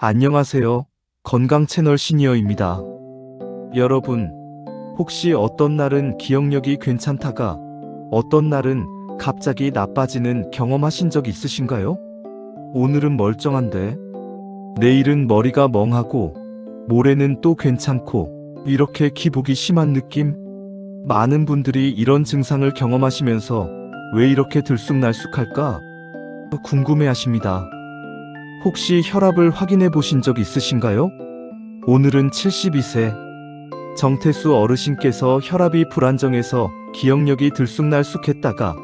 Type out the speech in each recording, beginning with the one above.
안녕하세요. 건강 채널 시니어입니다. 여러분, 혹시 어떤 날은 기억력이 괜찮다가 어떤 날은 갑자기 나빠지는 경험하신 적 있으신가요? 오늘은 멀쩡한데, 내일은 머리가 멍하고, 모레는 또 괜찮고, 이렇게 기복이 심한 느낌? 많은 분들이 이런 증상을 경험하시면서 왜 이렇게 들쑥날쑥할까? 궁금해 하십니다. 혹시 혈압을 확인해 보신 적 있으신가요? 오늘은 72세 정태수 어르신께서 혈압이 불안정해서 기억력이 들쑥날쑥했다가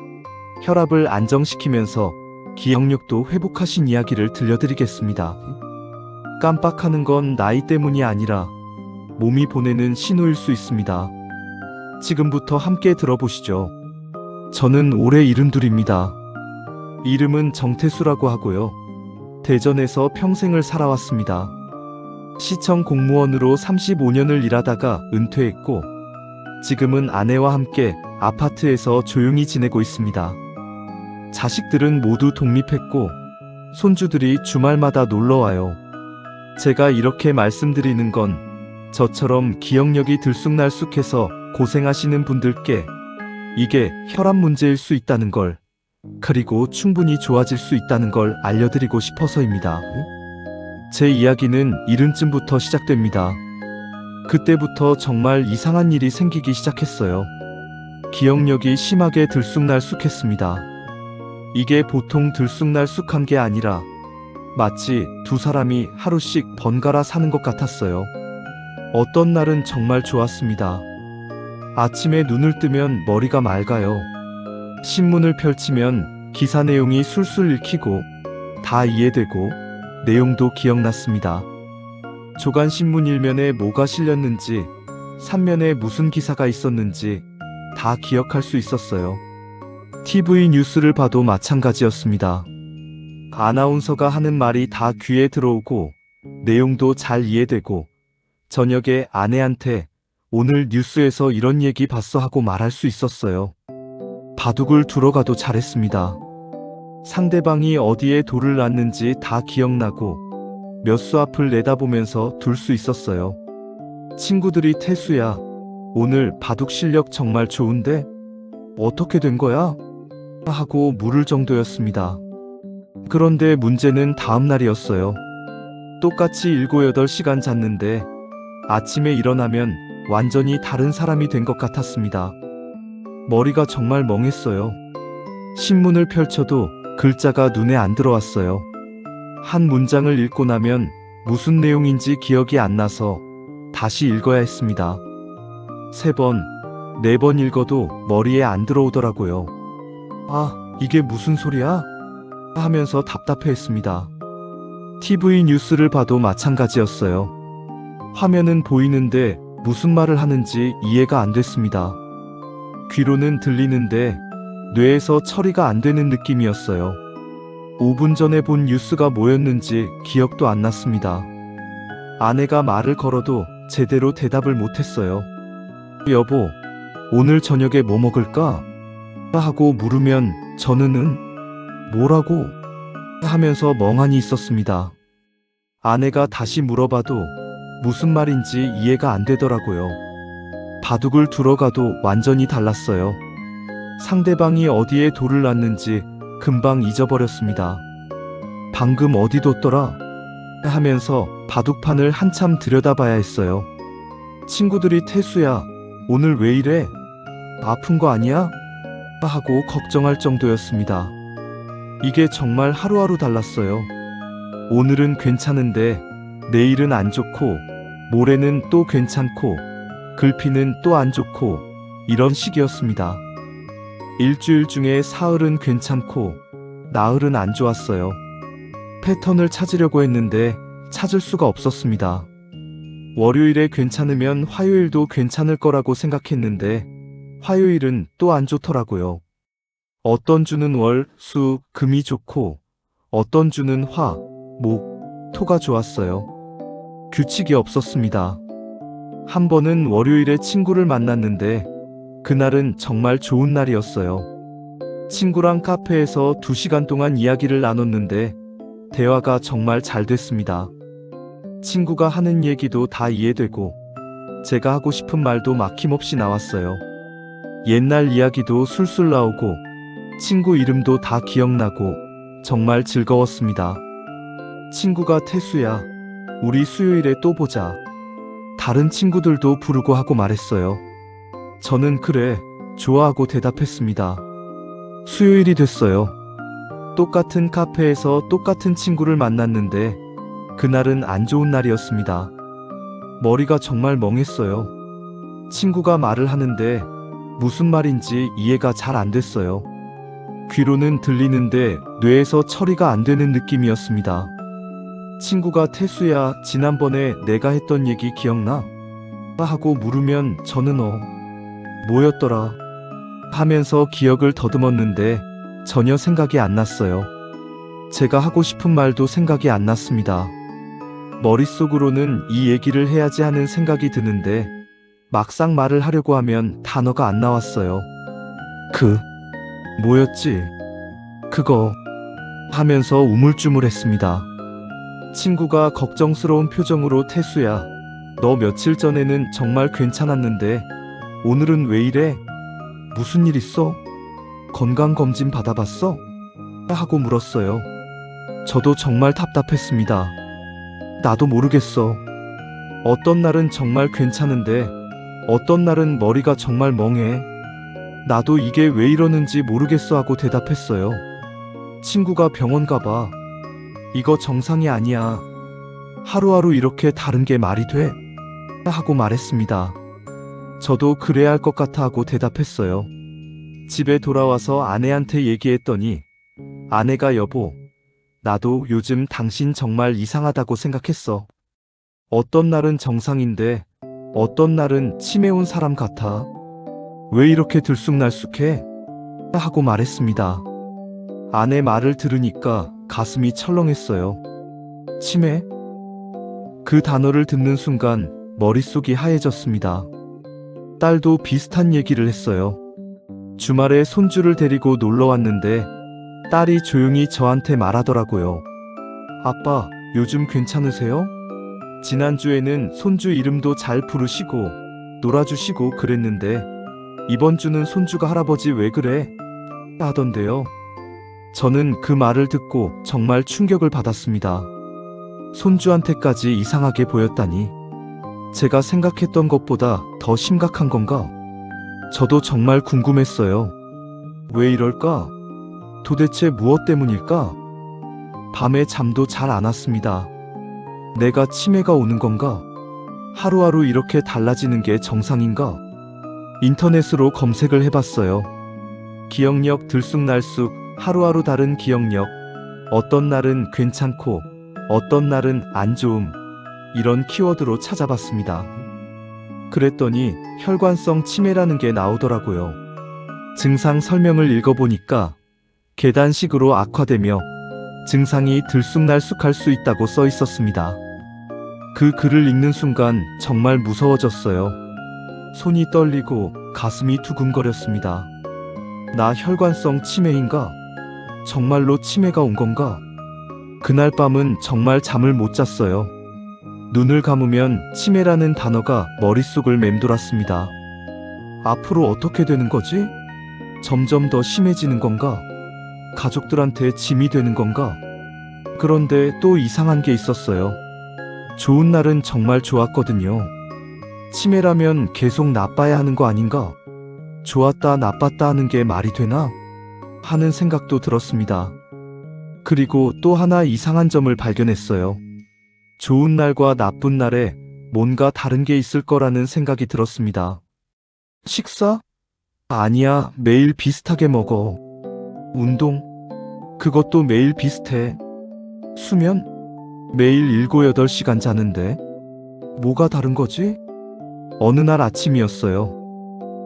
혈압을 안정시키면서 기억력도 회복하신 이야기를 들려드리겠습니다. 깜빡하는 건 나이 때문이 아니라 몸이 보내는 신호일 수 있습니다. 지금부터 함께 들어보시죠. 저는 올해 72입니다. 이름은 정태수라고 하고요. 대전에서 평생을 살아왔습니다. 시청 공무원으로 35년을 일하다가 은퇴했고, 지금은 아내와 함께 아파트에서 조용히 지내고 있습니다. 자식들은 모두 독립했고, 손주들이 주말마다 놀러와요. 제가 이렇게 말씀드리는 건 저처럼 기억력이 들쑥날쑥해서 고생하시는 분들께 이게 혈압 문제일 수 있다는 걸, 그리고 충분히 좋아질 수 있다는 걸 알려드리고 싶어서입니다. 제 이야기는 이른쯤부터 시작됩니다. 그때부터 정말 이상한 일이 생기기 시작했어요. 기억력이 심하게 들쑥날쑥했습니다. 이게 보통 들쑥날쑥한 게 아니라 마치 두 사람이 하루씩 번갈아 사는 것 같았어요. 어떤 날은 정말 좋았습니다. 아침에 눈을 뜨면 머리가 맑아요. 신문을 펼치면 기사 내용이 술술 읽히고 다 이해되고 내용도 기억났습니다. 조간신문 1면에 뭐가 실렸는지, 3면에 무슨 기사가 있었는지 다 기억할 수 있었어요. TV 뉴스를 봐도 마찬가지였습니다. 아나운서가 하는 말이 다 귀에 들어오고 내용도 잘 이해되고 저녁에 아내한테 오늘 뉴스에서 이런 얘기 봤어 하고 말할 수 있었어요. 바둑을 두러 가도 잘했습니다. 상대방이 어디에 돌을 놨는지 다 기억나고 몇 수 앞을 내다보면서 둘 수 있었어요. 친구들이 태수야, 오늘 바둑 실력 정말 좋은데? 어떻게 된 거야? 하고 물을 정도였습니다. 그런데 문제는 다음 날이었어요. 똑같이 7, 8시간 잤는데 아침에 일어나면 완전히 다른 사람이 된 것 같았습니다. 머리가 정말 멍했어요. 신문을 펼쳐도 글자가 눈에 안 들어왔어요. 한 문장을 읽고 나면 무슨 내용인지 기억이 안 나서 다시 읽어야 했습니다. 3번, 4번 읽어도 머리에 안 들어오더라고요. 아, 이게 무슨 소리야? 하면서 답답해했습니다. TV 뉴스를 봐도 마찬가지였어요. 화면은 보이는데 무슨 말을 하는지 이해가 안 됐습니다. 귀로는 들리는데 뇌에서 처리가 안 되는 느낌이었어요. 5분 전에 본 뉴스가 뭐였는지 기억도 안 났습니다. 아내가 말을 걸어도 제대로 대답을 못했어요. 여보, 오늘 저녁에 뭐 먹을까? 하고 물으면 저는 뭐라고? 하면서 멍하니 있었습니다. 아내가 다시 물어봐도 무슨 말인지 이해가 안 되더라고요. 바둑을 두러 가도 완전히 달랐어요. 상대방이 어디에 돌을 놨는지 금방 잊어버렸습니다. 방금 어디 뒀더라? 하면서 바둑판을 한참 들여다봐야 했어요. 친구들이 태수야, 오늘 왜 이래? 아픈 거 아니야? 하고 걱정할 정도였습니다. 이게 정말 하루하루 달랐어요. 오늘은 괜찮은데 내일은 안 좋고 모레는 또 괜찮고 글피는 또 안 좋고 이런 식이었습니다. 일주일 중에 사흘은 괜찮고 나흘은 안 좋았어요. 패턴을 찾으려고 했는데 찾을 수가 없었습니다. 월요일에 괜찮으면 화요일도 괜찮을 거라고 생각했는데 화요일은 또 안 좋더라고요. 어떤 주는 월, 수, 금이 좋고 어떤 주는 화, 목, 토가 좋았어요. 규칙이 없었습니다. 한 번은 월요일에 친구를 만났는데 그날은 정말 좋은 날이었어요. 친구랑 카페에서 2시간 동안 이야기를 나눴는데 대화가 정말 잘 됐습니다. 친구가 하는 얘기도 다 이해되고 제가 하고 싶은 말도 막힘없이 나왔어요. 옛날 이야기도 술술 나오고 친구 이름도 다 기억나고 정말 즐거웠습니다. 친구가 태수야, 우리 수요일에 또 보자. 다른 친구들도 부르고 하고 말했어요. 저는 그래, 좋아하고 대답했습니다. 수요일이 됐어요. 똑같은 카페에서 똑같은 친구를 만났는데 그날은 안 좋은 날이었습니다. 머리가 정말 멍했어요. 친구가 말을 하는데 무슨 말인지 이해가 잘 안 됐어요. 귀로는 들리는데 뇌에서 처리가 안 되는 느낌이었습니다. 친구가 태수야, 지난번에 내가 했던 얘기 기억나? 하고 물으면 저는 뭐였더라? 하면서 기억을 더듬었는데 전혀 생각이 안 났어요. 제가 하고 싶은 말도 생각이 안 났습니다. 머릿속으로는 이 얘기를 해야지 하는 생각이 드는데 막상 말을 하려고 하면 단어가 안 나왔어요. 뭐였지? 그거 하면서 우물쭈물했습니다. 친구가 걱정스러운 표정으로 태수야, 너 며칠 전에는 정말 괜찮았는데 오늘은 왜 이래? 무슨 일 있어? 건강검진 받아봤어? 하고 물었어요. 저도 정말 답답했습니다. 나도 모르겠어. 어떤 날은 정말 괜찮은데 어떤 날은 머리가 정말 멍해. 나도 이게 왜 이러는지 모르겠어 하고 대답했어요. 친구가 병원 가봐. 이거 정상이 아니야. 하루하루 이렇게 다른 게 말이 돼? 하고 말했습니다. 저도 그래야 할 것 같아 하고 대답했어요. 집에 돌아와서 아내한테 얘기했더니 아내가 여보, 나도 요즘 당신 정말 이상하다고 생각했어. 어떤 날은 정상인데 어떤 날은 치매 온 사람 같아. 왜 이렇게 들쑥날쑥해? 하고 말했습니다. 아내 말을 들으니까 가슴이 철렁했어요. 치매? 그 단어를 듣는 순간 머릿속이 하얘졌습니다. 딸도 비슷한 얘기를 했어요. 주말에 손주를 데리고 놀러 왔는데 딸이 조용히 저한테 말하더라고요. 아빠, 요즘 괜찮으세요? 지난주에는 손주 이름도 잘 부르시고 놀아주시고 그랬는데 이번 주는 손주가 할아버지 왜 그래? 하던데요. 저는 그 말을 듣고 정말 충격을 받았습니다. 손주한테까지 이상하게 보였다니. 제가 생각했던 것보다 더 심각한 건가? 저도 정말 궁금했어요. 왜 이럴까? 도대체 무엇 때문일까? 밤에 잠도 잘 안 왔습니다. 내가 치매가 오는 건가? 하루하루 이렇게 달라지는 게 정상인가? 인터넷으로 검색을 해봤어요. 기억력 들쑥날쑥, 하루하루 다른 기억력, 어떤 날은 괜찮고 어떤 날은 안 좋음, 이런 키워드로 찾아봤습니다. 그랬더니 혈관성 치매라는 게 나오더라고요. 증상 설명을 읽어보니까 계단식으로 악화되며 증상이 들쑥날쑥할 수 있다고 써 있었습니다. 그 글을 읽는 순간 정말 무서워졌어요. 손이 떨리고 가슴이 두근거렸습니다. 나 혈관성 치매인가? 정말로 치매가 온 건가? 그날 밤은 정말 잠을 못 잤어요. 눈을 감으면 치매라는 단어가 머릿속을 맴돌았습니다. 앞으로 어떻게 되는 거지? 점점 더 심해지는 건가? 가족들한테 짐이 되는 건가? 그런데 또 이상한 게 있었어요. 좋은 날은 정말 좋았거든요. 치매라면 계속 나빠야 하는 거 아닌가? 좋았다 나빴다 하는 게 말이 되나? 하는 생각도 들었습니다. 그리고 또 하나 이상한 점을 발견했어요. 좋은 날과 나쁜 날에 뭔가 다른 게 있을 거라는 생각이 들었습니다. 식사? 아니야, 매일 비슷하게 먹어. 운동? 그것도 매일 비슷해. 수면? 매일 7, 8시간 자는데. 뭐가 다른 거지? 어느 날 아침이었어요.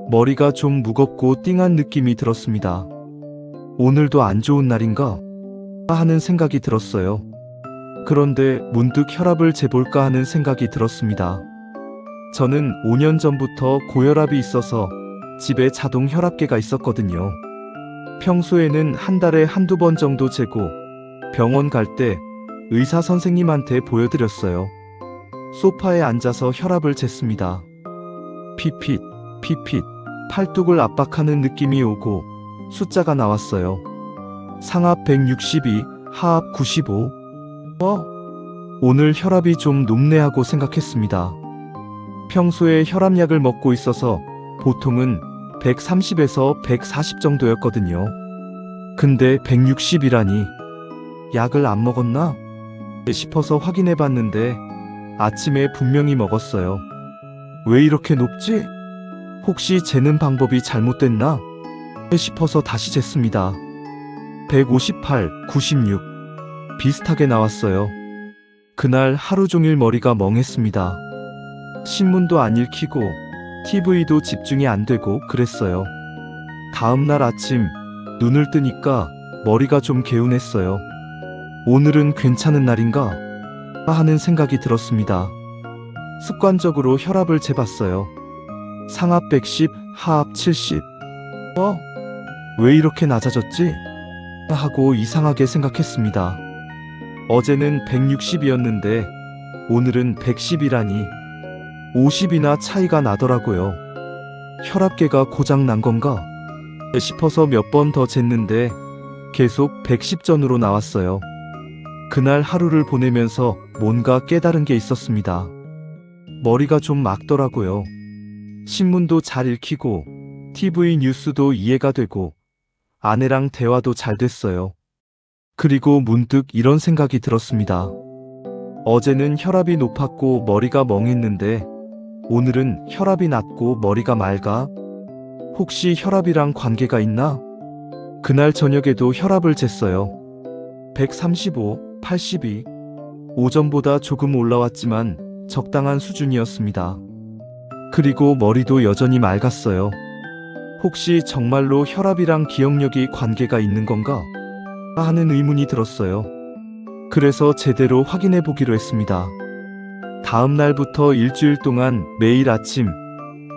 머리가 좀 무겁고 띵한 느낌이 들었습니다. 오늘도 안 좋은 날인가? 하는 생각이 들었어요. 그런데 문득 혈압을 재볼까 하는 생각이 들었습니다. 저는 5년 전부터 고혈압이 있어서 집에 자동 혈압계가 있었거든요. 평소에는 한 달에 한두 번 정도 재고 병원 갈 때 의사 선생님한테 보여드렸어요. 소파에 앉아서 혈압을 쟀습니다. 피핏, 피핏, 팔뚝을 압박하는 느낌이 오고 숫자가 나왔어요. 상압 162, 하압 95. 오늘 혈압이 좀 높네 하고 생각했습니다. 평소에 혈압약을 먹고 있어서 보통은 130에서 140 정도였거든요. 근데 160이라니 약을 안 먹었나 싶어서 확인해 봤는데 아침에 분명히 먹었어요. 왜 이렇게 높지? 혹시 재는 방법이 잘못됐나 싶어서 다시 쟀습니다. 158, 96 비슷하게 나왔어요. 그날 하루 종일 머리가 멍했습니다. 신문도 안 읽히고 TV도 집중이 안 되고 그랬어요. 다음날 아침 눈을 뜨니까 머리가 좀 개운했어요. 오늘은 괜찮은 날인가 하는 생각이 들었습니다. 습관적으로 혈압을 재봤어요. 상압 110, 하압 70. 왜 이렇게 낮아졌지? 하고 이상하게 생각했습니다. 어제는 160이었는데 오늘은 110이라니 50이나 차이가 나더라고요. 혈압계가 고장 난 건가 싶어서 몇 번 더 쟀는데 계속 110 전후로 나왔어요. 그날 하루를 보내면서 뭔가 깨달은 게 있었습니다. 머리가 좀 막더라고요. 신문도 잘 읽히고 TV 뉴스도 이해가 되고 아내랑 대화도 잘 됐어요. 그리고 문득 이런 생각이 들었습니다. 어제는 혈압이 높았고 머리가 멍했는데 오늘은 혈압이 낮고 머리가 맑아? 혹시 혈압이랑 관계가 있나? 그날 저녁에도 혈압을 쟀어요. 135, 82. 오전보다 조금 올라왔지만 적당한 수준이었습니다. 그리고 머리도 여전히 맑았어요. 혹시 정말로 혈압이랑 기억력이 관계가 있는 건가? 하는 의문이 들었어요. 그래서 제대로 확인해 보기로 했습니다. 다음 날부터 일주일 동안 매일 아침,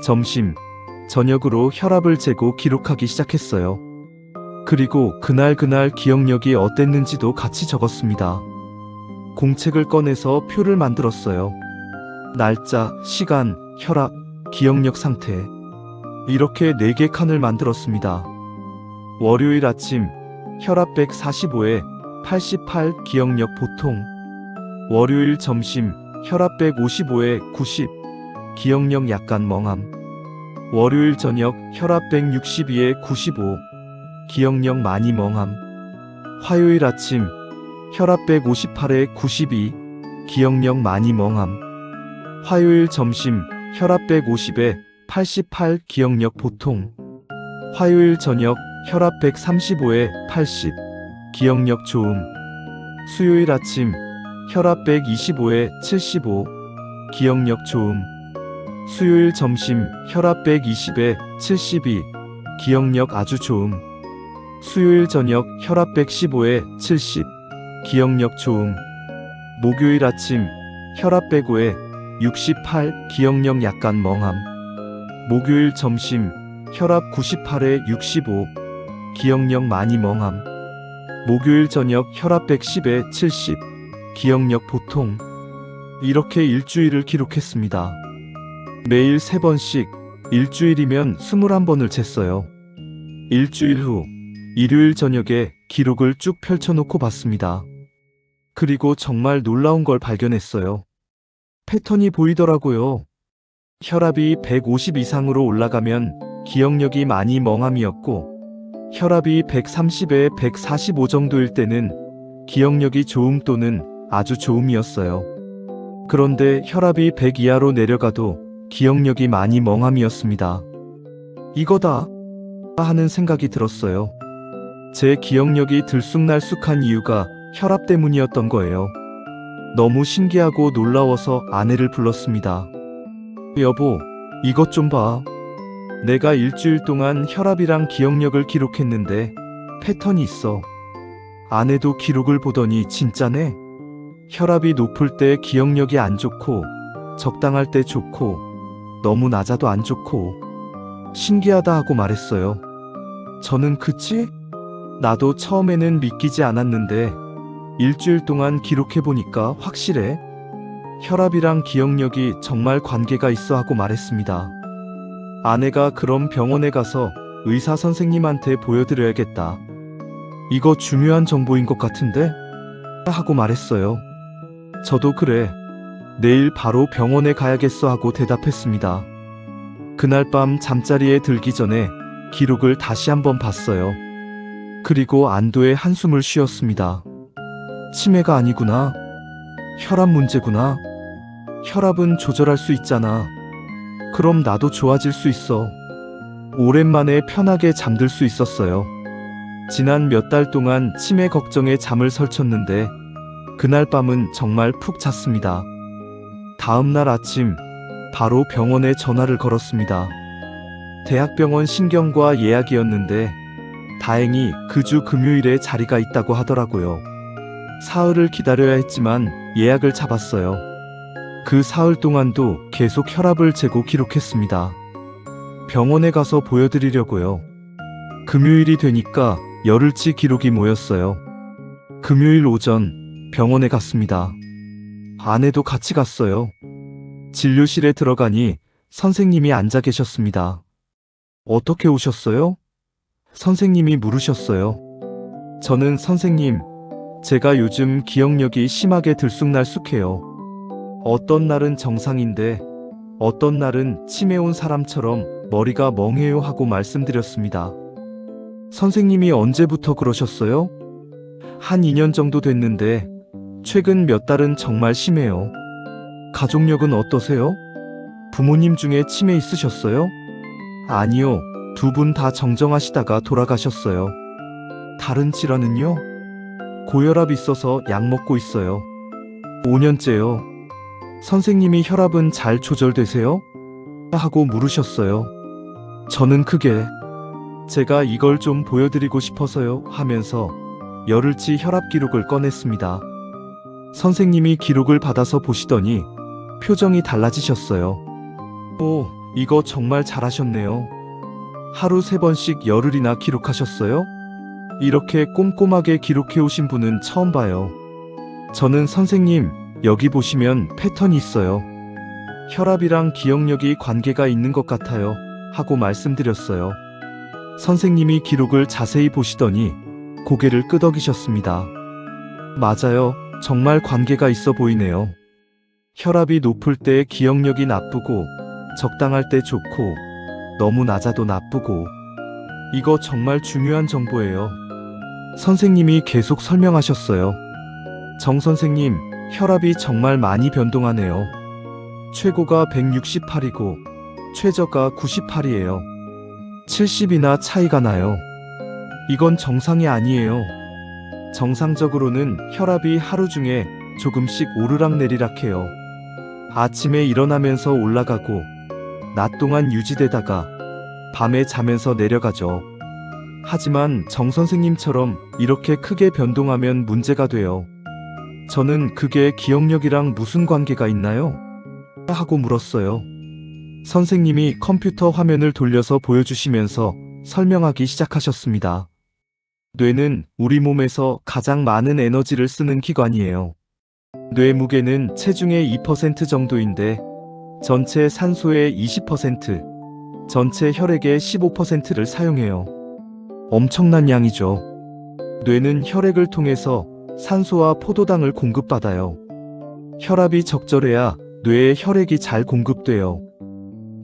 점심, 저녁으로 혈압을 재고 기록하기 시작했어요. 그리고 그날 기억력이 어땠는지도 같이 적었습니다. 공책을 꺼내서 표를 만들었어요. 날짜, 시간, 혈압, 기억력 상태. 이렇게 4개 칸을 만들었습니다. 월요일 아침, 혈압 145에 88, 기억력 보통. 월요일 점심, 혈압 155에 90, 기억력 약간 멍함. 월요일 저녁, 혈압 162에 95, 기억력 많이 멍함. 화요일 아침, 혈압 158에 92, 기억력 많이 멍함. 화요일 점심, 혈압 150에 88, 기억력 보통. 화요일 저녁, 혈압 135에 80, 기억력 좋음. 수요일 아침, 혈압 125에 75, 기억력 좋음. 수요일 점심, 혈압 120에 72, 기억력 아주 좋음. 수요일 저녁, 혈압 115에 70, 기억력 좋음. 목요일 아침, 혈압 105에 68, 기억력 약간 멍함. 목요일 점심, 혈압 98에 65, 기억력 많이 멍함. 목요일 저녁, 혈압 110에 70, 기억력 보통. 이렇게 일주일을 기록했습니다. 매일 3번씩, 일주일이면 21번을 쟀어요. 일주일 후, 일요일 저녁에 기록을 쭉 펼쳐놓고 봤습니다. 그리고 정말 놀라운 걸 발견했어요. 패턴이 보이더라고요. 혈압이 150 이상으로 올라가면 기억력이 많이 멍함이었고, 혈압이 130에 145 정도일 때는 기억력이 좋음 또는 아주 좋음이었어요. 그런데 혈압이 100 이하로 내려가도 기억력이 많이 멍함이었습니다. 이거다 하는 생각이 들었어요. 제 기억력이 들쑥날쑥한 이유가 혈압 때문이었던 거예요. 너무 신기하고 놀라워서 아내를 불렀습니다. 여보, 이것 좀 봐. 내가 일주일 동안 혈압이랑 기억력을 기록했는데 패턴이 있어. 아내도 기록을 보더니 진짜네. 혈압이 높을 때 기억력이 안 좋고, 적당할 때 좋고, 너무 낮아도 안 좋고, 신기하다 하고 말했어요. 저는 그치? 나도 처음에는 믿기지 않았는데 일주일 동안 기록해보니까 확실해. 혈압이랑 기억력이 정말 관계가 있어 하고 말했습니다. 아내가 그럼 병원에 가서 의사 선생님한테 보여드려야겠다. 이거 중요한 정보인 것 같은데? 하고 말했어요. 저도 그래. 내일 바로 병원에 가야겠어 하고 대답했습니다. 그날 밤 잠자리에 들기 전에 기록을 다시 한번 봤어요. 그리고 안도의 한숨을 쉬었습니다. 치매가 아니구나. 혈압 문제구나. 혈압은 조절할 수 있잖아. 그럼 나도 좋아질 수 있어. 오랜만에 편하게 잠들 수 있었어요. 지난 몇 달 동안 치매 걱정에 잠을 설쳤는데 그날 밤은 정말 푹 잤습니다. 다음 날 아침 바로 병원에 전화를 걸었습니다. 대학병원 신경과 예약이었는데 다행히 그 주 금요일에 자리가 있다고 하더라고요. 사흘을 기다려야 했지만 예약을 잡았어요. 그 사흘 동안도 계속 혈압을 재고 기록했습니다. 병원에 가서 보여드리려고요. 금요일이 되니까 열흘치 기록이 모였어요. 금요일 오전 병원에 갔습니다. 아내도 같이 갔어요. 진료실에 들어가니 선생님이 앉아 계셨습니다. 어떻게 오셨어요? 선생님이 물으셨어요. 저는 선생님, 제가 요즘 기억력이 심하게 들쑥날쑥해요. 어떤 날은 정상인데 어떤 날은 치매 온 사람처럼 머리가 멍해요 하고 말씀드렸습니다. 선생님이 언제부터 그러셨어요? 한 2년 정도 됐는데 최근 몇 달은 정말 심해요. 가족력은 어떠세요? 부모님 중에 치매 있으셨어요? 아니요. 두 분 다 정정하시다가 돌아가셨어요. 다른 질환은요? 고혈압 있어서 약 먹고 있어요. 5년째요. 선생님이 혈압은 잘 조절되세요? 하고 물으셨어요. 저는 크게 제가 이걸 좀 보여드리고 싶어서요 하면서 열흘치 혈압 기록을 꺼냈습니다. 선생님이 기록을 받아서 보시더니 표정이 달라지셨어요. 오, 이거 정말 잘하셨네요. 하루 3번씩 열흘이나 기록하셨어요? 이렇게 꼼꼼하게 기록해 오신 분은 처음 봐요. 저는 선생님, 여기 보시면 패턴이 있어요. 혈압이랑 기억력이 관계가 있는 것 같아요. 하고 말씀드렸어요. 선생님이 기록을 자세히 보시더니 고개를 끄덕이셨습니다. 맞아요. 정말 관계가 있어 보이네요. 혈압이 높을 때 기억력이 나쁘고 적당할 때 좋고 너무 낮아도 나쁘고 이거 정말 중요한 정보예요. 선생님이 계속 설명하셨어요. 정 선생님, 혈압이 정말 많이 변동하네요. 최고가 168이고 최저가 98이에요. 70이나 차이가 나요. 이건 정상이 아니에요. 정상적으로는 혈압이 하루 중에 조금씩 오르락내리락 해요. 아침에 일어나면서 올라가고 낮 동안 유지되다가 밤에 자면서 내려가죠. 하지만 정 선생님처럼 이렇게 크게 변동하면 문제가 돼요. 저는 그게 기억력이랑 무슨 관계가 있나요? 하고 물었어요. 선생님이 컴퓨터 화면을 돌려서 보여주시면서 설명하기 시작하셨습니다. 뇌는 우리 몸에서 가장 많은 에너지를 쓰는 기관이에요. 뇌 무게는 체중의 2% 정도인데 전체 산소의 20%, 전체 혈액의 15%를 사용해요. 엄청난 양이죠. 뇌는 혈액을 통해서 산소와 포도당을 공급받아요. 혈압이 적절해야 뇌에 혈액이 잘 공급돼요.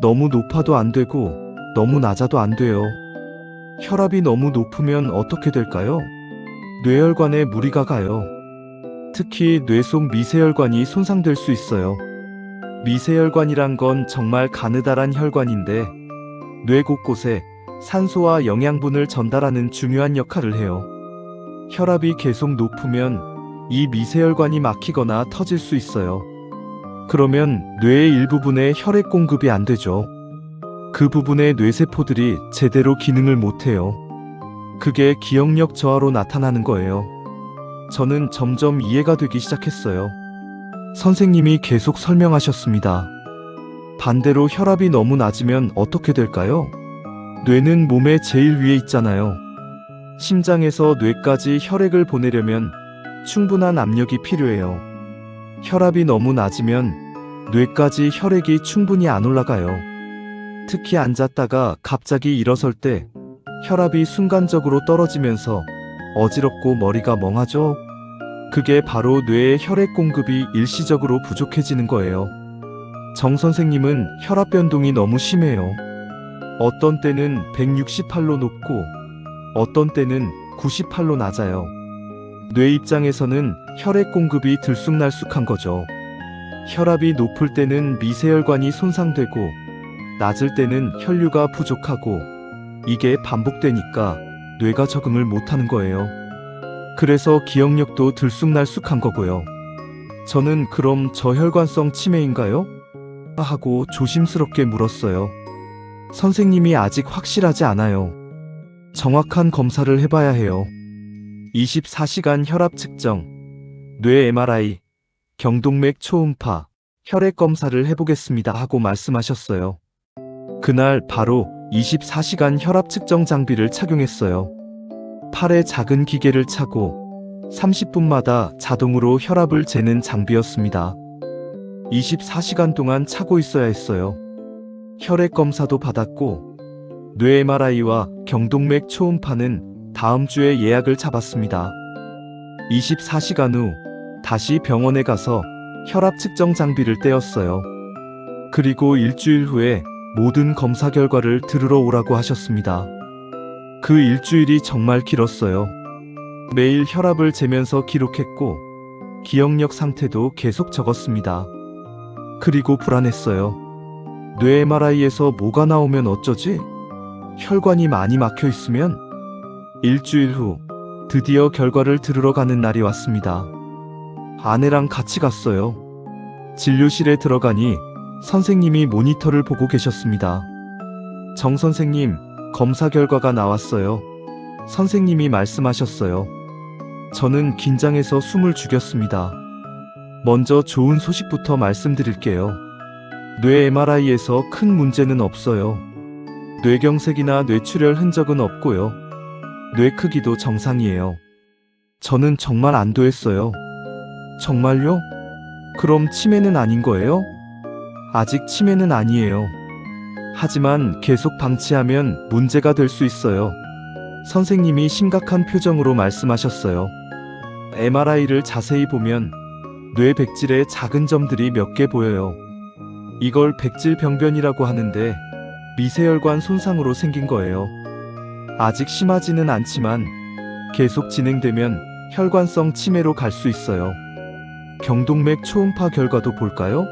너무 높아도 안 되고 너무 낮아도 안 돼요. 혈압이 너무 높으면 어떻게 될까요? 뇌혈관에 무리가 가요. 특히 뇌 속 미세혈관이 손상될 수 있어요. 미세혈관이란 건 정말 가느다란 혈관인데 뇌 곳곳에 산소와 영양분을 전달하는 중요한 역할을 해요. 혈압이 계속 높으면 이 미세혈관이 막히거나 터질 수 있어요. 그러면 뇌의 일부분에 혈액 공급이 안 되죠. 그 부분의 뇌세포들이 제대로 기능을 못해요. 그게 기억력 저하로 나타나는 거예요. 저는 점점 이해가 되기 시작했어요. 선생님이 계속 설명하셨습니다. 반대로 혈압이 너무 낮으면 어떻게 될까요? 뇌는 몸의 제일 위에 있잖아요. 심장에서 뇌까지 혈액을 보내려면 충분한 압력이 필요해요. 혈압이 너무 낮으면 뇌까지 혈액이 충분히 안 올라가요. 특히 앉았다가 갑자기 일어설 때 혈압이 순간적으로 떨어지면서 어지럽고 머리가 멍하죠. 그게 바로 뇌의 혈액 공급이 일시적으로 부족해지는 거예요. 정 선생님은 혈압 변동이 너무 심해요. 어떤 때는 168로 높고 어떤 때는 98로 낮아요. 뇌 입장에서는 혈액 공급이 들쑥날쑥한 거죠. 혈압이 높을 때는 미세혈관이 손상되고 낮을 때는 혈류가 부족하고 이게 반복되니까 뇌가 적응을 못하는 거예요. 그래서 기억력도 들쑥날쑥한 거고요. 저는 그럼 저혈관성 치매인가요? 하고 조심스럽게 물었어요. 선생님이 아직 확실하지 않아요. 정확한 검사를 해봐야 해요. 24시간 혈압 측정, 뇌 MRI, 경동맥 초음파, 혈액 검사를 해보겠습니다 하고 말씀하셨어요. 그날 바로 24시간 혈압 측정 장비를 착용했어요. 팔에 작은 기계를 차고 30분마다 자동으로 혈압을 재는 장비였습니다. 24시간 동안 차고 있어야 했어요. 혈액 검사도 받았고 뇌 MRI와 경동맥 초음파는 다음 주에 예약을 잡았습니다. 24시간 후 다시 병원에 가서 혈압 측정 장비를 떼었어요. 그리고 일주일 후에 모든 검사 결과를 들으러 오라고 하셨습니다. 그 일주일이 정말 길었어요. 매일 혈압을 재면서 기록했고 기억력 상태도 계속 적었습니다. 그리고 불안했어요. 뇌 MRI에서 뭐가 나오면 어쩌지? 혈관이 많이 막혀 있으면? 일주일 후 드디어 결과를 들으러 가는 날이 왔습니다. 아내랑 같이 갔어요. 진료실에 들어가니 선생님이 모니터를 보고 계셨습니다. 정 선생님, 검사 결과가 나왔어요. 선생님이 말씀하셨어요. 저는 긴장해서 숨을 죽였습니다. 먼저 좋은 소식부터 말씀드릴게요. 뇌 MRI에서 큰 문제는 없어요. 뇌경색이나 뇌출혈 흔적은 없고요. 뇌 크기도 정상이에요. 저는 정말 안도했어요. 정말요? 그럼 치매는 아닌 거예요? 아직 치매는 아니에요. 하지만 계속 방치하면 문제가 될 수 있어요. 선생님이 심각한 표정으로 말씀하셨어요. MRI를 자세히 보면 뇌 백질에 작은 점들이 몇 개 보여요. 이걸 백질병변이라고 하는데 미세혈관 손상으로 생긴 거예요. 아직 심하지는 않지만 계속 진행되면 혈관성 치매로 갈 수 있어요. 경동맥 초음파 결과도 볼까요?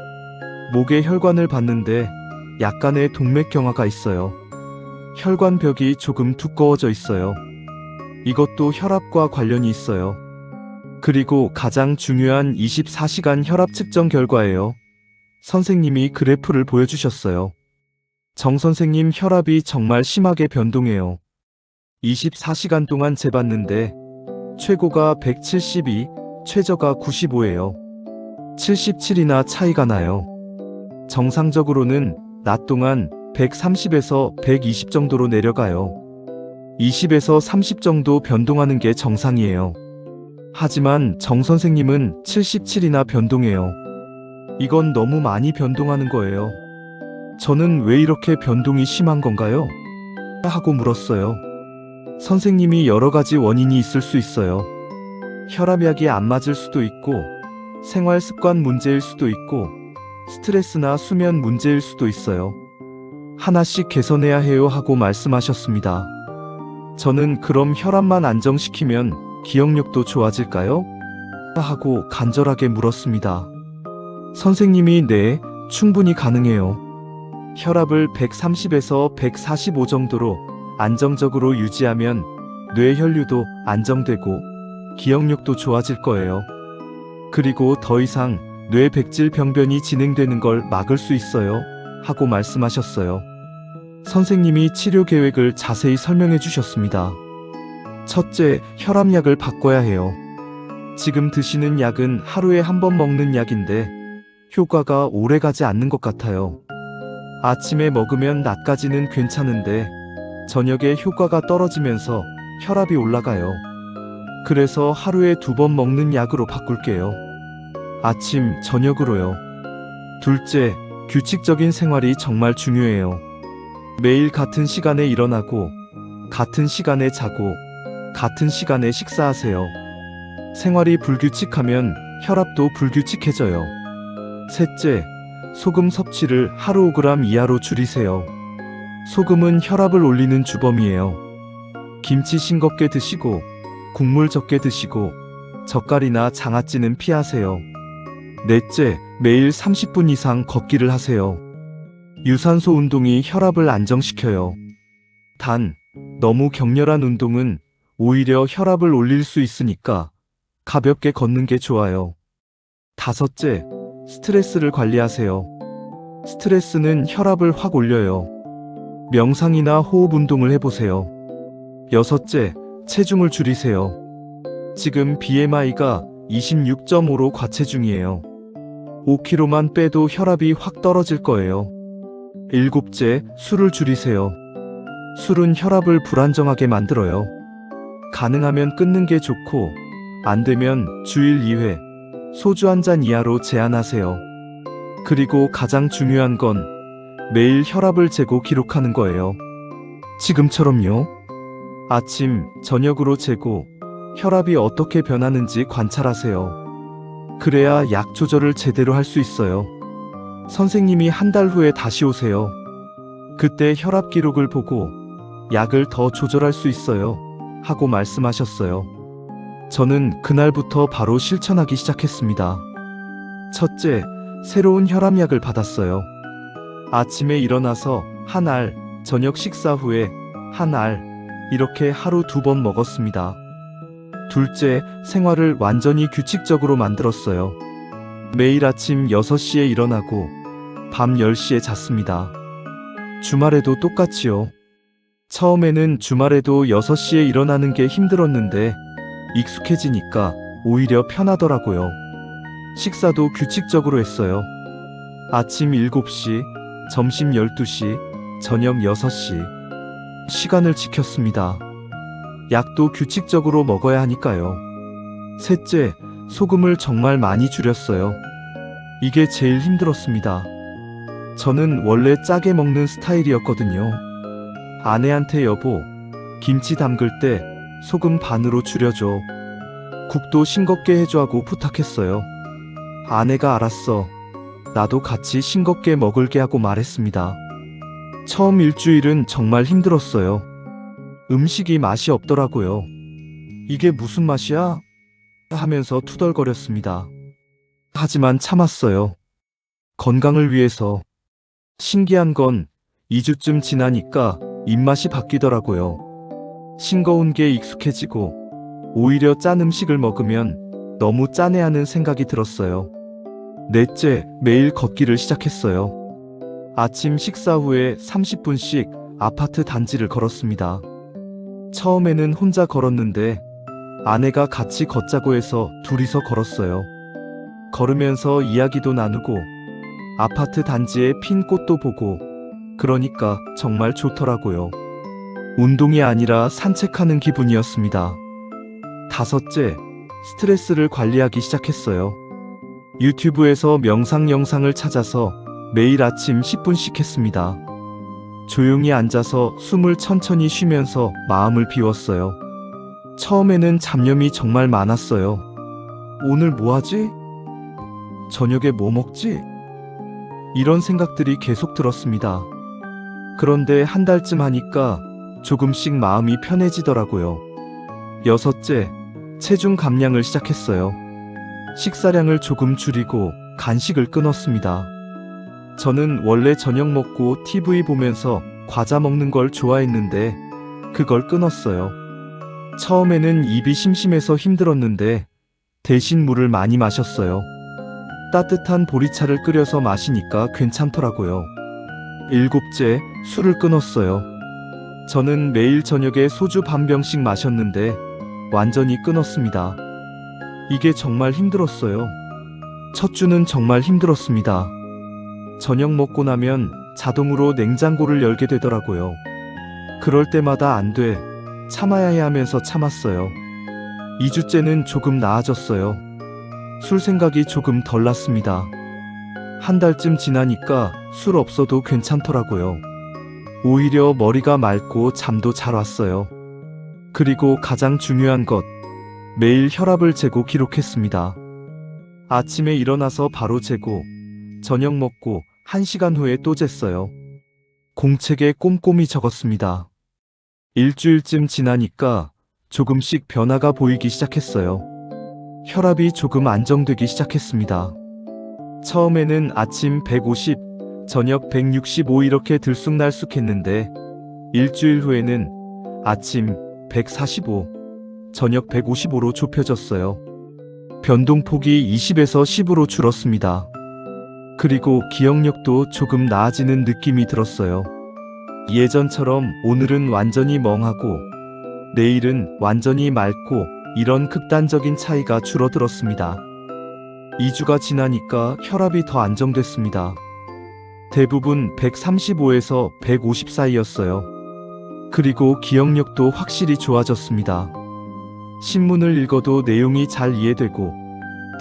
목에 혈관을 봤는데 약간의 동맥경화가 있어요. 혈관벽이 조금 두꺼워져 있어요. 이것도 혈압과 관련이 있어요. 그리고 가장 중요한 24시간 혈압 측정 결과예요. 선생님이 그래프를 보여주셨어요. 정 선생님 혈압이 정말 심하게 변동해요. 24시간 동안 재봤는데 최고가 172, 최저가 95예요. 77이나 차이가 나요. 정상적으로는 낮 동안 130에서 120 정도로 내려가요. 20에서 30 정도 변동하는 게 정상이에요. 하지만 정 선생님은 77이나 변동해요. 이건 너무 많이 변동하는 거예요. 저는 왜 이렇게 변동이 심한 건가요? 하고 물었어요. 선생님이 여러 가지 원인이 있을 수 있어요. 혈압약이 안 맞을 수도 있고, 생활 습관 문제일 수도 있고, 스트레스나 수면 문제일 수도 있어요. 하나씩 개선해야 해요 하고 말씀하셨습니다. 저는 그럼 혈압만 안정시키면 기억력도 좋아질까요? 하고 간절하게 물었습니다. 선생님이 네, 충분히 가능해요. 혈압을 130에서 145 정도로 안정적으로 유지하면 뇌 혈류도 안정되고 기억력도 좋아질 거예요. 그리고 더 이상 뇌 백질 병변이 진행되는 걸 막을 수 있어요. 하고 말씀하셨어요. 선생님이 치료 계획을 자세히 설명해 주셨습니다. 첫째, 혈압약을 바꿔야 해요. 지금 드시는 약은 하루에 한 번 먹는 약인데 효과가 오래 가지 않는 것 같아요. 아침에 먹으면 낮까지는 괜찮은데 저녁에 효과가 떨어지면서 혈압이 올라가요. 그래서 하루에 2번 먹는 약으로 바꿀게요. 아침, 저녁으로요. 둘째, 규칙적인 생활이 정말 중요해요. 매일 같은 시간에 일어나고, 같은 시간에 자고, 같은 시간에 식사하세요. 생활이 불규칙하면 혈압도 불규칙해져요. 셋째, 소금 섭취를 하루 5g 이하로 줄이세요. 소금은 혈압을 올리는 주범이에요. 김치 싱겁게 드시고, 국물 적게 드시고, 젓갈이나 장아찌는 피하세요. 넷째, 매일 30분 이상 걷기를 하세요. 유산소 운동이 혈압을 안정시켜요. 단, 너무 격렬한 운동은 오히려 혈압을 올릴 수 있으니까 가볍게 걷는 게 좋아요. 다섯째, 스트레스를 관리하세요. 스트레스는 혈압을 확 올려요. 명상이나 호흡 운동을 해보세요. 여섯째, 체중을 줄이세요. 지금 BMI가 26.5로 과체중이에요. 5kg만 빼도 혈압이 확 떨어질 거예요. 일곱째, 술을 줄이세요. 술은 혈압을 불안정하게 만들어요. 가능하면 끊는 게 좋고, 안 되면 주일 2회, 소주 한 잔 이하로 제한하세요. 그리고 가장 중요한 건 매일 혈압을 재고 기록하는 거예요. 지금처럼요. 아침, 저녁으로 재고 혈압이 어떻게 변하는지 관찰하세요. 그래야 약 조절을 제대로 할 수 있어요. 선생님이 한 달 후에 다시 오세요. 그때 혈압 기록을 보고 약을 더 조절할 수 있어요. 하고 말씀하셨어요. 저는 그날부터 바로 실천하기 시작했습니다. 첫째, 새로운 혈압약을 받았어요. 아침에 일어나서 한 알, 저녁 식사 후에 한 알, 이렇게 하루 2번 먹었습니다. 둘째, 생활을 완전히 규칙적으로 만들었어요. 매일 아침 6시에 일어나고 밤 10시에 잤습니다. 주말에도 똑같이요. 처음에는 주말에도 6시에 일어나는 게 힘들었는데 익숙해지니까 오히려 편하더라고요. 식사도 규칙적으로 했어요. 아침 7시, 점심 12시, 저녁 6시. 시간을 지켰습니다. 약도 규칙적으로 먹어야 하니까요. 셋째, 소금을 정말 많이 줄였어요. 이게 제일 힘들었습니다. 저는 원래 짜게 먹는 스타일이었거든요. 아내한테 여보, 김치 담글 때 소금 반으로 줄여줘. 국도 싱겁게 해줘 하고 부탁했어요. 아내가 알았어. 나도 같이 싱겁게 먹을게 하고 말했습니다. 처음 일주일은 정말 힘들었어요. 음식이 맛이 없더라고요. 이게 무슨 맛이야? 하면서 투덜거렸습니다. 하지만 참았어요. 건강을 위해서. 신기한 건 2주쯤 지나니까 입맛이 바뀌더라고요. 싱거운 게 익숙해지고 오히려 짠 음식을 먹으면 너무 짠해하는 생각이 들었어요. 넷째, 매일 걷기를 시작했어요. 아침 식사 후에 30분씩 아파트 단지를 걸었습니다. 처음에는 혼자 걸었는데 아내가 같이 걷자고 해서 둘이서 걸었어요. 걸으면서 이야기도 나누고 아파트 단지에 핀 꽃도 보고 그러니까 정말 좋더라고요. 운동이 아니라 산책하는 기분이었습니다. 다섯째, 스트레스를 관리하기 시작했어요. 유튜브에서 명상 영상을 찾아서 매일 아침 10분씩 했습니다. 조용히 앉아서 숨을 천천히 쉬면서 마음을 비웠어요. 처음에는 잡념이 정말 많았어요. 오늘 뭐 하지? 저녁에 뭐 먹지? 이런 생각들이 계속 들었습니다. 그런데 한 달쯤 하니까 조금씩 마음이 편해지더라고요. 여섯째, 체중 감량을 시작했어요. 식사량을 조금 줄이고 간식을 끊었습니다. 저는 원래 저녁 먹고 TV 보면서 과자 먹는 걸 좋아했는데 그걸 끊었어요. 처음에는 입이 심심해서 힘들었는데 대신 물을 많이 마셨어요. 따뜻한 보리차를 끓여서 마시니까 괜찮더라고요. 일곱째, 술을 끊었어요. 저는 매일 저녁에 소주 반 병씩 마셨는데 완전히 끊었습니다. 이게 정말 힘들었어요. 첫 주는 정말 힘들었습니다. 저녁 먹고 나면 자동으로 냉장고를 열게 되더라고요. 그럴 때마다 안 돼, 참아야 해 하면서 참았어요. 2주째는 조금 나아졌어요. 술 생각이 조금 덜 났습니다. 한 달쯤 지나니까 술 없어도 괜찮더라고요. 오히려 머리가 맑고 잠도 잘 왔어요. 그리고 가장 중요한 것, 매일 혈압을 재고 기록했습니다. 아침에 일어나서 바로 재고, 저녁 먹고 1시간 후에 또 쟀어요. 공책에 꼼꼼히 적었습니다. 일주일쯤 지나니까 조금씩 변화가 보이기 시작했어요. 혈압이 조금 안정되기 시작했습니다. 처음에는 아침 150, 저녁 165 이렇게 들쑥날쑥했는데 일주일 후에는 아침 145, 저녁 155로 좁혀졌어요. 변동폭이 20에서 10으로 줄었습니다. 그리고 기억력도 조금 나아지는 느낌이 들었어요. 예전처럼 오늘은 완전히 멍하고 내일은 완전히 맑고 이런 극단적인 차이가 줄어들었습니다. 2주가 지나니까 혈압이 더 안정됐습니다. 대부분 135에서 150 사이였어요. 그리고 기억력도 확실히 좋아졌습니다. 신문을 읽어도 내용이 잘 이해되고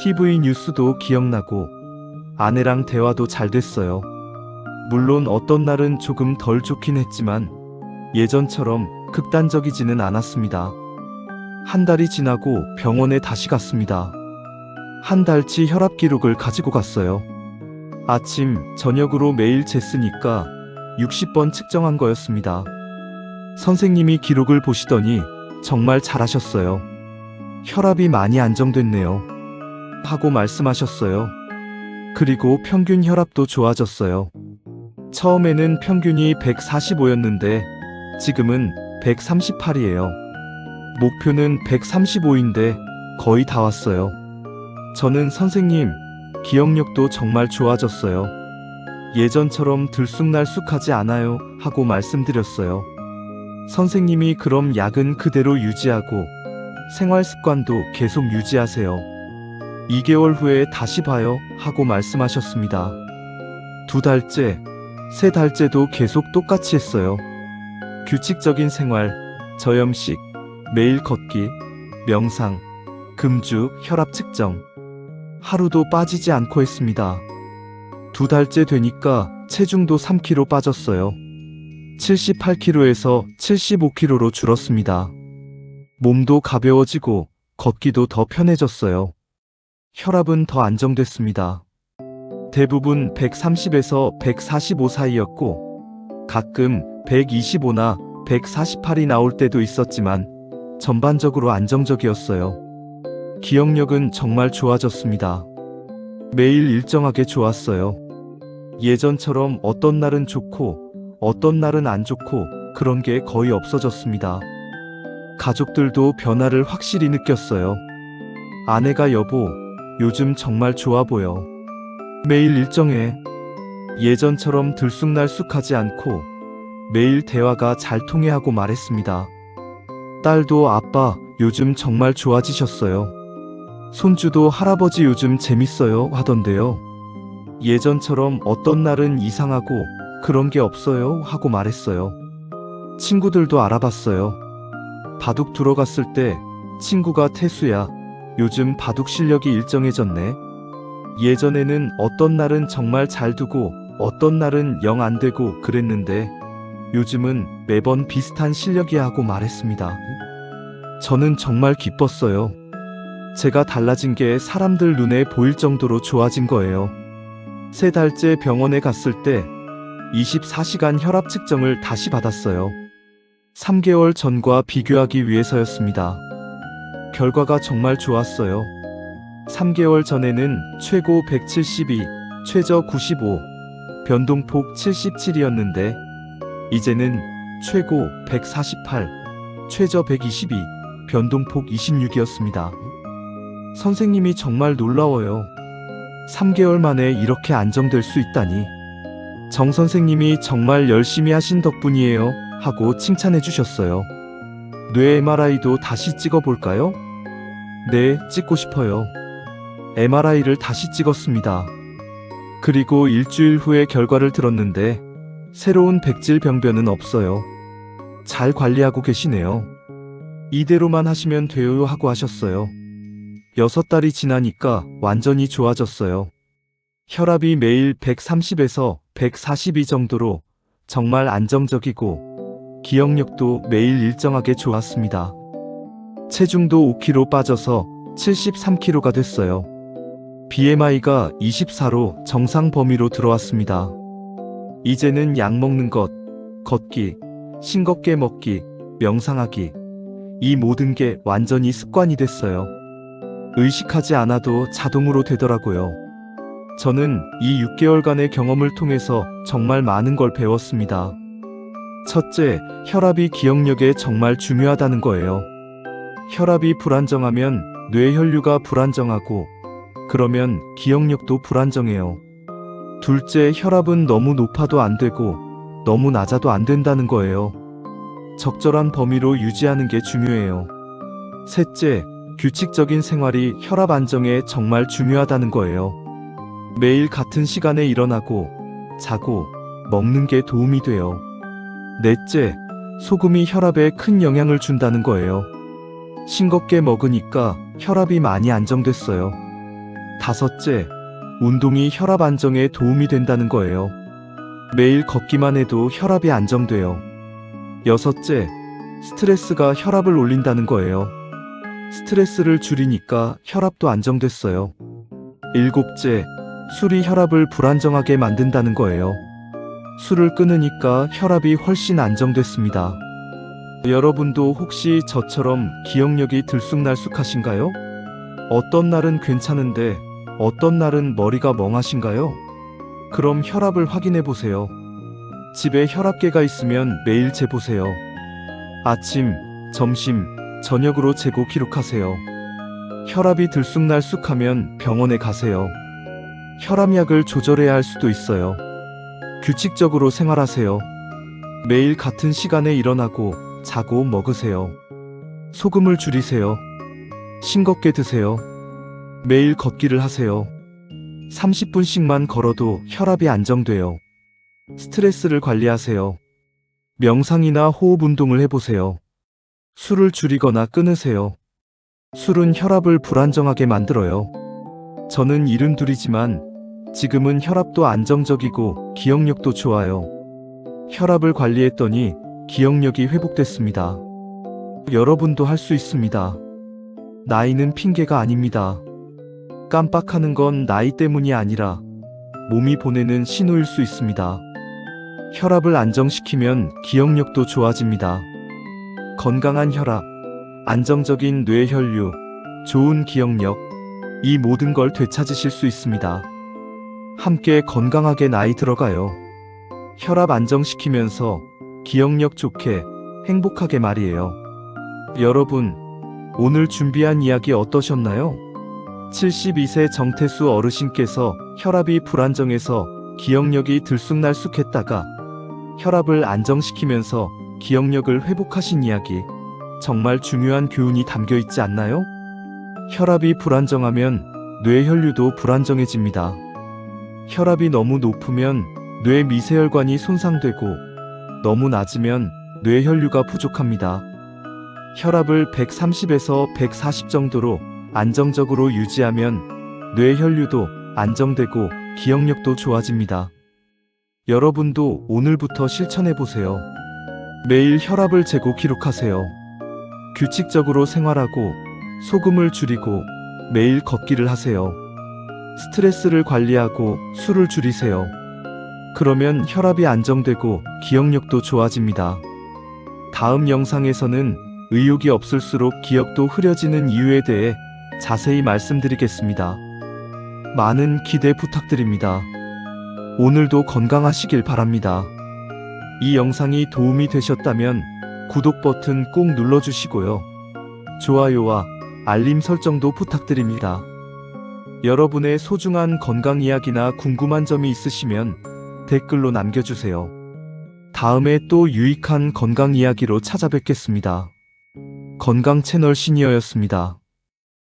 TV 뉴스도 기억나고 아내랑 대화도 잘 됐어요. 물론 어떤 날은 조금 덜 좋긴 했지만 예전처럼 극단적이지는 않았습니다. 한 달이 지나고 병원에 다시 갔습니다. 한 달치 혈압 기록을 가지고 갔어요. 아침, 저녁으로 매일 쟀으니까 60번 측정한 거였습니다. 선생님이 기록을 보시더니 정말 잘하셨어요. 혈압이 많이 안정됐네요. 하고 말씀하셨어요. 그리고 평균 혈압도 좋아졌어요. 처음에는 평균이 145였는데 지금은 138이에요. 목표는 135인데 거의 다 왔어요. 저는 선생님, 기억력도 정말 좋아졌어요. 예전처럼 들쑥날쑥하지 않아요. 하고 말씀드렸어요. 선생님이 그럼 약은 그대로 유지하고 생활 습관도 계속 유지하세요. 2개월 후에 다시 봐요. 하고 말씀하셨습니다. 2달째, 3달째도 계속 똑같이 했어요. 규칙적인 생활, 저염식, 매일 걷기, 명상, 금주, 혈압 측정. 하루도 빠지지 않고 했습니다. 2달째 되니까 체중도 3kg 빠졌어요. 78kg에서 75kg로 줄었습니다. 몸도 가벼워지고 걷기도 더 편해졌어요. 혈압은 더 안정됐습니다. 대부분 130에서 145 사이였고 가끔 125나 148이 나올 때도 있었지만 전반적으로 안정적이었어요. 기억력은 정말 좋아졌습니다. 매일 일정하게 좋았어요. 예전처럼 어떤 날은 좋고 어떤 날은 안 좋고 그런 게 거의 없어졌습니다. 가족들도 변화를 확실히 느꼈어요. 아내가 여보, 요즘 정말 좋아 보여. 매일 일정해. 예전처럼 들쑥날쑥하지 않고 매일 대화가 잘 통해 하고 말했습니다. 딸도 아빠, 요즘 정말 좋아지셨어요. 손주도 할아버지 요즘 재밌어요 하던데요. 예전처럼 어떤 날은 이상하고 그런 게 없어요 하고 말했어요. 친구들도 알아봤어요. 바둑 들어갔을 때 친구가 태수야, 요즘 바둑 실력이 일정해졌네. 예전에는 어떤 날은 정말 잘 두고 어떤 날은 영 안 되고 그랬는데 요즘은 매번 비슷한 실력이야 하고 말했습니다. 저는 정말 기뻤어요. 제가 달라진 게 사람들 눈에 보일 정도로 좋아진 거예요. 3달째 병원에 갔을 때 24시간 혈압 측정을 다시 받았어요. 3개월 전과 비교하기 위해서였습니다. 결과가 정말 좋았어요. 3개월 전에는 최고 172, 최저 95, 변동폭 77이었는데 이제는 최고 148, 최저 122, 변동폭 26이었습니다. 선생님이 정말 놀라워요. 3개월 만에 이렇게 안정될 수 있다니. 정 선생님이 정말 열심히 하신 덕분이에요. 하고 칭찬해 주셨어요. 뇌 MRI도 다시 찍어볼까요? 네, 찍고 싶어요. MRI를 다시 찍었습니다. 그리고 일주일 후에 결과를 들었는데 새로운 백질 병변은 없어요. 잘 관리하고 계시네요. 이대로만 하시면 돼요 하고 하셨어요. 6달이 지나니까 완전히 좋아졌어요. 혈압이 매일 130에서 142 정도로 정말 안정적이고 기억력도 매일 일정하게 좋았습니다. 체중도 5kg 빠져서 73kg가 됐어요. BMI가 24로 정상 범위로 들어왔습니다. 이제는 약 먹는 것, 걷기, 싱겁게 먹기, 명상하기, 이 모든 게 완전히 습관이 됐어요. 의식하지 않아도 자동으로 되더라고요. 저는 이 6개월간의 경험을 통해서 정말 많은 걸 배웠습니다. 첫째, 혈압이 기억력에 정말 중요하다는 거예요. 혈압이 불안정하면 뇌혈류가 불안정하고 그러면 기억력도 불안정해요. 둘째, 혈압은 너무 높아도 안 되고 너무 낮아도 안 된다는 거예요. 적절한 범위로 유지하는 게 중요해요. 셋째, 규칙적인 생활이 혈압 안정에 정말 중요하다는 거예요. 매일 같은 시간에 일어나고 자고 먹는 게 도움이 돼요. 넷째, 소금이 혈압에 큰 영향을 준다는 거예요. 싱겁게 먹으니까 혈압이 많이 안정됐어요. 다섯째, 운동이 혈압 안정에 도움이 된다는 거예요. 매일 걷기만 해도 혈압이 안정돼요. 여섯째, 스트레스가 혈압을 올린다는 거예요. 스트레스를 줄이니까 혈압도 안정됐어요. 일곱째, 술이 혈압을 불안정하게 만든다는 거예요. 술을 끊으니까 혈압이 훨씬 안정됐습니다. 여러분도 혹시 저처럼 기억력이 들쑥날쑥하신가요? 어떤 날은 괜찮은데 어떤 날은 머리가 멍하신가요? 그럼 혈압을 확인해 보세요. 집에 혈압계가 있으면 매일 재보세요. 아침, 점심, 저녁으로 재고 기록하세요. 혈압이 들쑥날쑥하면 병원에 가세요. 혈압약을 조절해야 할 수도 있어요. 규칙적으로 생활하세요. 매일 같은 시간에 일어나고 자고 먹으세요. 소금을 줄이세요. 싱겁게 드세요. 매일 걷기를 하세요. 30분씩만 걸어도 혈압이 안정돼요. 스트레스를 관리하세요. 명상이나 호흡 운동을 해보세요. 술을 줄이거나 끊으세요. 술은 혈압을 불안정하게 만들어요. 저는 72이지만 지금은 혈압도 안정적이고 기억력도 좋아요. 혈압을 관리했더니 기억력이 회복됐습니다. 여러분도 할 수 있습니다. 나이는 핑계가 아닙니다. 깜빡하는 건 나이 때문이 아니라 몸이 보내는 신호일 수 있습니다. 혈압을 안정시키면 기억력도 좋아집니다. 건강한 혈압, 안정적인 뇌혈류, 좋은 기억력, 이 모든 걸 되찾으실 수 있습니다. 함께 건강하게 나이 들어가요. 혈압 안정시키면서 기억력 좋게, 행복하게 말이에요. 여러분, 오늘 준비한 이야기 어떠셨나요? 72세 정태수 어르신께서 혈압이 불안정해서 기억력이 들쑥날쑥했다가 혈압을 안정시키면서 기억력을 회복하신 이야기, 정말 중요한 교훈이 담겨 있지 않나요? 혈압이 불안정하면 뇌혈류도 불안정해집니다. 혈압이 너무 높으면 뇌 미세혈관이 손상되고 너무 낮으면 뇌혈류가 부족합니다. 혈압을 130에서 140 정도로 안정적으로 유지하면 뇌혈류도 안정되고 기억력도 좋아집니다. 여러분도 오늘부터 실천해보세요. 매일 혈압을 재고 기록하세요. 규칙적으로 생활하고 소금을 줄이고 매일 걷기를 하세요. 스트레스를 관리하고 술을 줄이세요. 그러면 혈압이 안정되고 기억력도 좋아집니다. 다음 영상에서는 의욕이 없을수록 기억도 흐려지는 이유에 대해 자세히 말씀드리겠습니다. 많은 기대 부탁드립니다. 오늘도 건강하시길 바랍니다. 이 영상이 도움이 되셨다면 구독 버튼 꼭 눌러주시고요. 좋아요와 알림 설정도 부탁드립니다. 여러분의 소중한 건강 이야기나 궁금한 점이 있으시면 댓글로 남겨주세요. 다음에 또 유익한 건강 이야기로 찾아뵙겠습니다. 건강 채널 시니어였습니다.